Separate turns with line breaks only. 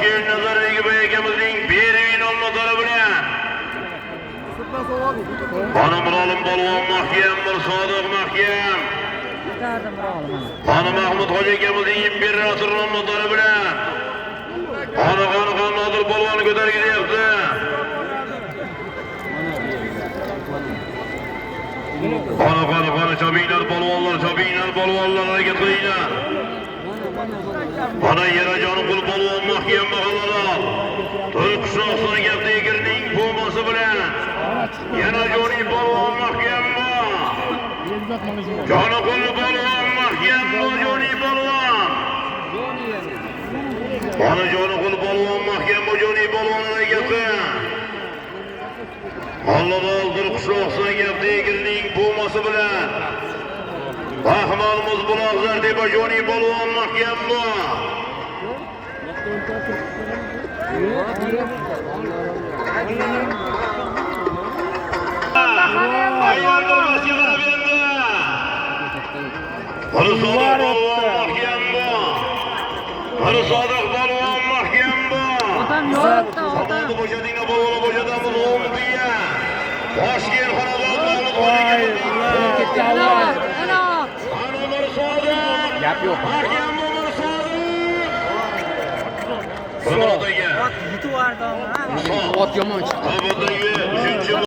Toshkent Nazariy akamizning Bervin olmatlari bilan Xona Mirolim polvon mahkam, Mirsodiq mahkam. Xona Mahmud hoji akamizning imperator olmatlari bilan Xona Nodir polvonni ko'tarib ketyapti. Xona chabinglar polvonlar harakat qilinglar. Xona Yerajon qul polvon mahkam mahallalar. Turkiston gapda egirning pomosi bilan yana Joni polvon mahkam bor. Joni qul polvon mahkam bor Joni polvon. Xona Joni qul polvon mahkam bor Joni polvon harakati. Alloh Turkiston gapda egirning pomosi bilan Rahmonimiz buloqlar deb Joni polvon mahkam bor. Ayollar masjidga berdi. Mirsodiq polvon mahkam bor. Mirsodiq polvon mahkam bor. Otamni bo'shadinglar polvon bo'shadamiz o'mbiya. Toshkent xonadonlarimiz
gap yo'q.
Mirsodiq.
Ot yomon chiqdi.